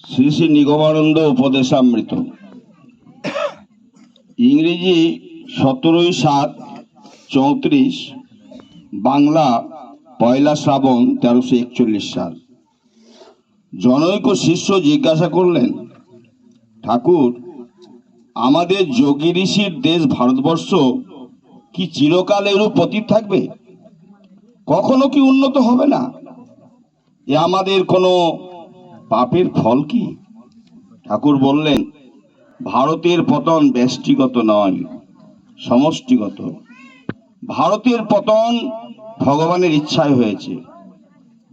শ্রী শ্রী নিগমানন্দ উপদেশামৃত, ইংরেজি 17/7/34, বাংলা 1 শ্রাবণ 1341 সাল। জনৈক শিষ্য জিজ্ঞাসা করলেন, ঠাকুর, আমাদের যোগী ঋষির দেশ ভারতবর্ষ কি চিরকাল এরূপ পতিত থাকবে? কখনো কি উন্নত হবে না? এ আমাদের কোনো পাপের ফল কি? ঠাকুর বললেন, ভারতের পতন ব্যষ্টিগত নয়, সমষ্টিগত। ভারতের পতন ভগবানের ইচ্ছায় হয়েছে।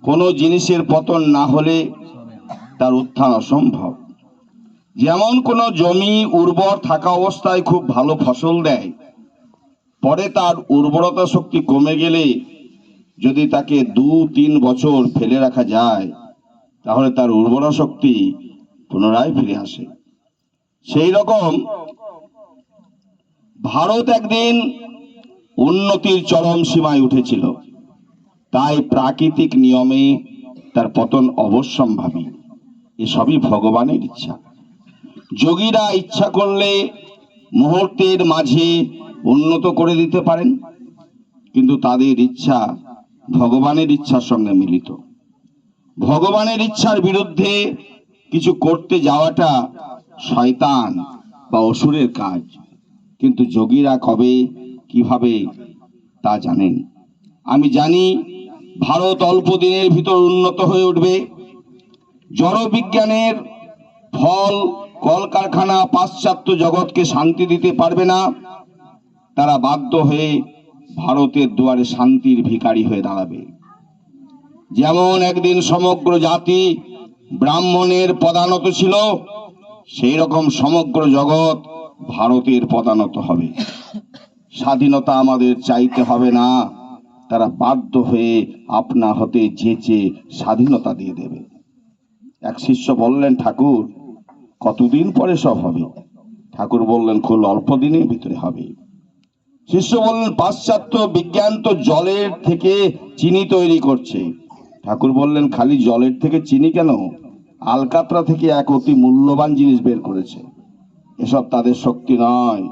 কোনো জিনিসের পতন না হলে তার উত্থান অসম্ভব। যেমন কোনো জমি উর্বর থাকা অবস্থায় খুব ভালো ফসল দেয়, পরে তার উর্বরতা শক্তি কমে গেলে যদি তাকে 2-3 বছর ফেলে রাখা যায়, তাহলে তার উর্বরা শক্তি পুনরায় ফিরে আসে। সেই রকম ভারত একদিন উন্নতির চরম সীমায় উঠেছিল, তাই প্রাকৃতিক নিয়মে তার পতন অবশ্যম্ভাবী। এসবই ভগবানের ইচ্ছা। যোগীরা ইচ্ছা করলে মুহূর্তের মাঝে উন্নত করে দিতে পারেন, কিন্তু তাদের ইচ্ছা ভগবানের ইচ্ছার সঙ্গে মিলিত। ভগবানের ইচ্ছার বিরুদ্ধে কিছু করতে যাওয়াটা শয়তান বা অসুরের কাজ। কিন্তু যোগীরা কবে কিভাবে তা জানেন। আমি জানি ভারত অল্প দিনের ভিতর উন্নত হয়ে উঠবে। জড় বিজ্ঞানের ফল কলকারখানা পাশ্চাত্য জগৎকে শান্তি দিতে পারবে না। তারা বাধ্য হয়ে ভারতের দুয়ারে শান্তির ভিখারি হয়ে দাঁড়াবে। যেমন একদিন সমগ্র জাতি ব্রাহ্মণের পদানত ছিল, সেই রকম সমগ্র জগৎ ভারতের পদানত হবে। স্বাধীনতা আমাদের চাইতে হবে না, তারা বাধ্য হয়ে আপনা হতে যেচে স্বাধীনতা দিয়ে দেবে। এক শিষ্য বললেন, ঠাকুর, কতদিন পরে সব হবে? ঠাকুর বললেন, খুব অল্প দিনের ভিতরে হবে। শিষ্য বললেন, পাশ্চাত্য বিজ্ঞান তো জলের থেকে চিনি তৈরি করছে। ঠাকুর বললেন, খালি জলের থেকে চিনি কেন, আলকাতরা থেকে এক অতি মূল্যবান জিনিস বের করেছে। এসব তাদের শক্তি নয়,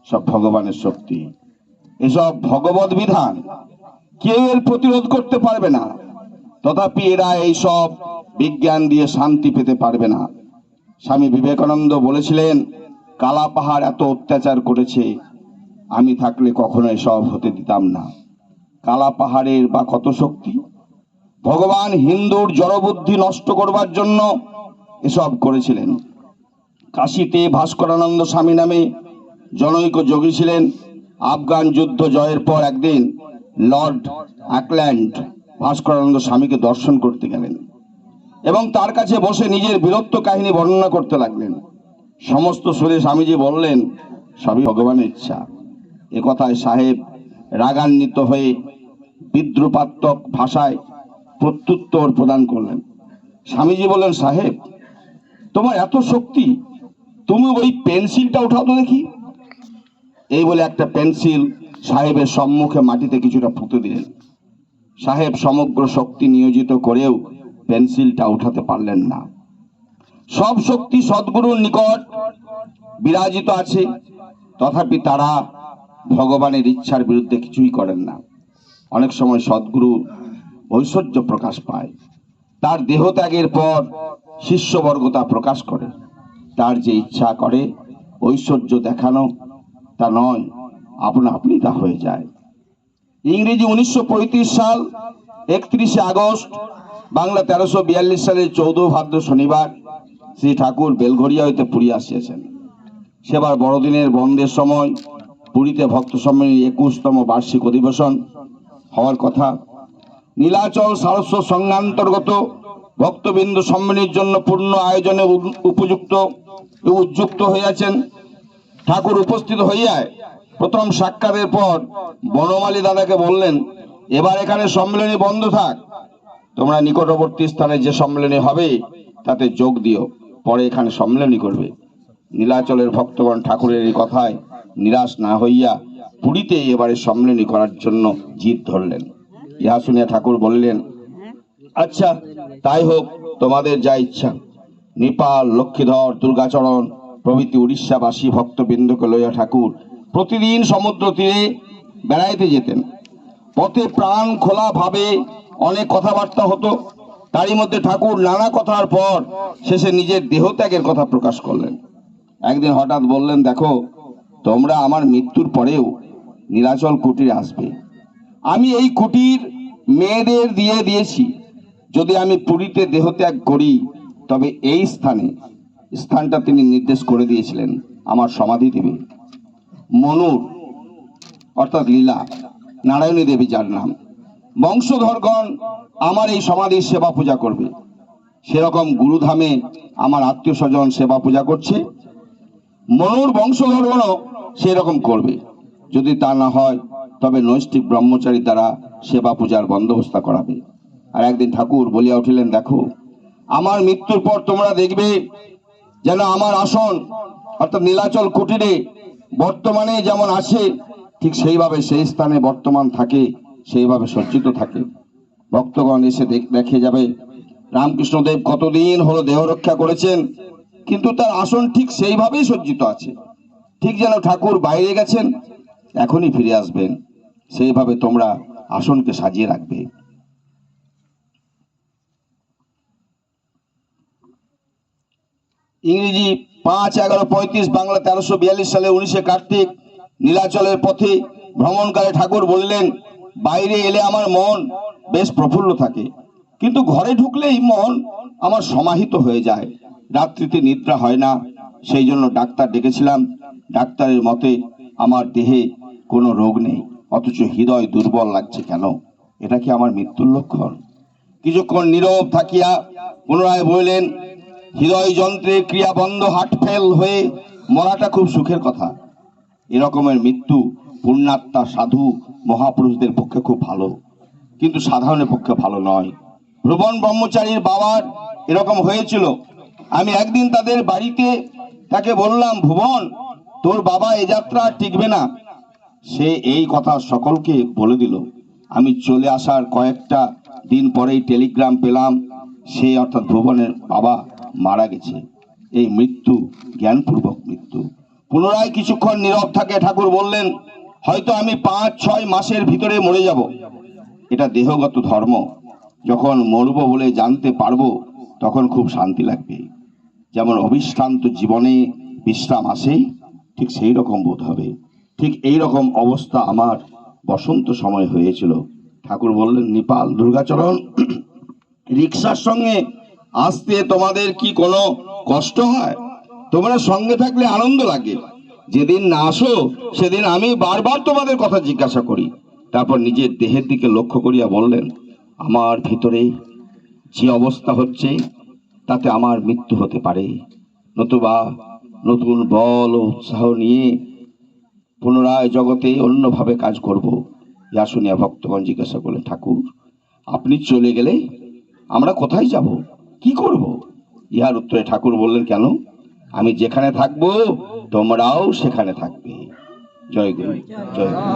সব ভগবানের শক্তি। এসব ভগবত বিধান, কেউ এর প্রতিরোধ করতে পারবে না। তথাপি এরা এইসব বিজ্ঞান দিয়ে শান্তি পেতে পারবে না। স্বামী বিবেকানন্দ বলেছিলেন, কালা পাহাড় এত অত্যাচার করেছে, আমি থাকলে কখনো এসব হতে দিতাম না। কালা পাহাড়ের বা কত শক্তি! ভগবান হিন্দুর জড়বুদ্ধি নষ্ট করবার জন্য এসব করেছিলেন। কাশীতে ভাস্করানন্দ স্বামী নামে জনৈক যোগী ছিলেন। আফগান যুদ্ধ জয়ের পর একদিন লর্ড অ্যাকল্যান্ড ভাস্করানন্দ স্বামীকে দর্শন করতে গেলেন এবং তার কাছে বসে নিজের বীরত্ব কাহিনী বর্ণনা করতে লাগলেন। সমস্ত সুরে স্বামীজি বললেন, সবই ভগবানের ইচ্ছা। এ কথায় সাহেব রাগান্বিত হয়ে বিদ্রুপাত্মক ভাষায় প্রত্যুত্তর প্রদান করলেন। স্বামীজি বললেন, সাহেব, তোমার এত শক্তি, তুমি ওই পেন্সিলটা উঠাও তো দেখি। এই বলে একটা পেন্সিল সাহেবের সম্মুখে মাটিতে কিছুটা পুঁতে দিলেন। সাহেব সমগ্র শক্তি নিয়োজিত করেও পেন্সিলটা উঠাতে পারলেন না। সব শক্তি সদ্গুরুর নিকট বিরাজিত আছে, তথাপি তারা ভগবানের ইচ্ছার বিরুদ্ধে কিছুই করেন না। অনেক সময় সদ্গুরু ঐশ্বর্য প্রকাশ পায়, তার দেহত্যাগের পর শিষ্যবর্গ তা প্রকাশ করে। তার যে ইচ্ছা করে ঐশ্বর্য দেখানো, তা নয়, আপনা আপনি তা হয়ে যায়। ইংরেজি 1935 সাল 31 আগস্ট, বাংলা 1342 সালের 14 ভাদ্র শনিবার শ্রী ঠাকুর বেলঘরিয়া হইতে পুরী আসিয়াছেন। সেবার বড়দিনের বন্ধের সময় পুরীতে ভক্ত সম্মেলনের 21তম বার্ষিক অধিবেশন হওয়ার কথা। নীলাচল সারস্ব সংঘান্তর্গত ভক্তবৃন্দ সম্মেলনের জন্য পূর্ণ আয়োজনে উদ্যুক্ত হইয়াছেন। ঠাকুর উপস্থিত হইয়ায় প্রথম সাক্ষাতের পর বনমালী দাদাকে বললেন, এবার এখানে সম্মেলনী বন্ধ থাক, তোমরা নিকটবর্তী স্থানে যে সম্মেলনী হবে তাতে যোগ দিও, পরে এখানে সম্মেলনী করবে। নীলাচলের ভক্তগণ ঠাকুরের এই কথায় নিরাশ না হইয়া পুরীতে এবারে সম্মেলনী করার জন্য জিদ ধরলেন। ইহা শুনিয়া ঠাকুর বললেন, আচ্ছা তাই হোক, তোমাদের যা ইচ্ছা। নেপাল, লক্ষ্মীধর, দুর্গাচরণ প্রভৃতি উড়িষ্যাবাসী ভক্তবৃন্দকে লইয়া ঠাকুর প্রতিদিন সমুদ্র তীরে বেড়াইতে যেতেন। পথে প্রাণ খোলা ভাবে অনেক কথাবার্তা হতো। তারই মধ্যে ঠাকুর নানা কথার পর শেষে নিজের দেহত্যাগের কথা প্রকাশ করলেন। একদিন হঠাৎ বললেন, দেখো, তোমরা আমার মৃত্যুর পরেও নীলাচল কুটিরে আসবে। আমি এই কুটির মেয়েদের দিয়ে দিয়েছি। যদি আমি পুরীতে দেহত্যাগ করি তবে এই স্থানটা তিনি নির্দেশ করে দিয়েছিলেন আমার সমাধি দেবে। মনুর অর্থাৎ লীলা নারায়ণী দেবী যার নাম, বংশধরগণ আমার এই সমাধির সেবা পূজা করবে। সেরকম গুরুধামে আমার আত্মীয় স্বজন সেবা পূজা করছে, মনুর বংশধরগণও সেরকম করবে। যদি তা না হয় তবে নৈষ্ঠিক ব্রহ্মচারী দ্বারা সেবা পূজার বন্দোবস্ত করাবে। আর একদিন ঠাকুর বলিয়া উঠিলেন, দেখো, আমার মৃত্যুর পর তোমরা দেখবে যেন আমার আসন অর্থাৎ নীলাচল কুটিরে বর্তমানে যেমন আছে ঠিক সেইভাবে সেই স্থানে বর্তমান থাকে, সেইভাবে সজ্জিত থাকে। ভক্তগণ এসে দেখে যাবে রামকৃষ্ণদেব কতদিন হলো দেহ রক্ষা করেছেন, কিন্তু তার আসন ঠিক সেইভাবেই সজ্জিত আছে। ঠিক যেন ঠাকুর বাইরে গেছেন, এখনই ফিরে আসবেন, সেইভাবে তোমরা আসনকে সাজিয়ে রাখবে। ইংরেজি 5/11/35, বাংলা 1342 সালে 19 কার্তিক নীলাচলের পথে ভ্রমণকালে ঠাকুর বললেন, বাইরে এলে আমার মন বেশ প্রফুল্ল থাকে, কিন্তু ঘরে ঢুকলেই মন আমার সমাহিত হয়ে যায়। রাত্রিতে নিদ্রা হয় না, সেই জন্য ডাক্তার ডেকেছিলাম। ডাক্তারের মতে আমার দেহে কোনো রোগ নেই, অথচ হৃদয় দুর্বল লাগছে কেন? এটা কি আমার মৃত্যুর লক্ষণ? কিছুক্ষণ নীরব থাকিয়া পুনরায় বললেন, হৃদয় যন্ত্রের ক্রিয়া বন্ধ, হার্ট ফেল হয়ে মরাটা খুব সুখের কথা। এরকমের মৃত্যু পুণ্যাত্মা সাধু মহাপুরুষদের পক্ষে খুব ভালো, কিন্তু সাধারণের পক্ষে ভালো নয়। ভুবন ব্রহ্মচারীর বাবার এরকম হয়েছিল। আমি একদিন তাদের বাড়িতে তাকে বললাম, ভুবন, তোর বাবা এ যাত্রা টিকবে না। সে এই কথা সকলকে বলে দিল। আমি চলে আসার কয়েকটা দিন পরেই টেলিগ্রাম পেলাম, সে অর্থাৎ ভুবনের বাবা মারা গেছে। এই মৃত্যু জ্ঞানপূর্বক মৃত্যু। পুনরায় কিছুক্ষণ নীরব থাকে ঠাকুর বললেন, হয়তো আমি 5-6 মাসের ভিতরে মরে যাব। এটা দেহগত ধর্ম। যখন মরব বলে জানতে পারবো তখন খুব শান্তি লাগবে। যেমন অবিশ্রান্ত জীবনে বিশ্রাম আসে, ঠিক সেই রকম বোধ হবে। ঠিক এই রকম অবস্থা আমার বসন্ত সময় হয়েছিল। ঠাকুর বললেন, নেপাল, দুর্গাচরণ, রিক্সার সঙ্গে আসতে তোমাদের কি কোনো কষ্ট হয়? তোমরা সঙ্গে থাকলে আনন্দ লাগে। যেদিন না আসো সেদিন আমি বারবার তোমাদের কথা জিজ্ঞাসা করি। তারপর নিজের দেহের দিকে লক্ষ্য করিয়া বললেন, আমার ভিতরে যে অবস্থা হচ্ছে তাতে আমার মৃত্যু হতে পারে, নতুবা নতুন বল ও উৎসাহ নিয়ে পুনরায় জগতে অন্যভাবে কাজ করব। ইহা শুনিয়া ভক্তগণ জিজ্ঞাসা করলেন, ঠাকুর, আপনি চলে গেলে আমরা কোথায় যাব, কি করব? ইহার উত্তরে ঠাকুর বললেন, কেন, আমি যেখানে থাকবো তোমরাও সেখানে থাকবে। জয় গুরু, জয় গুরু।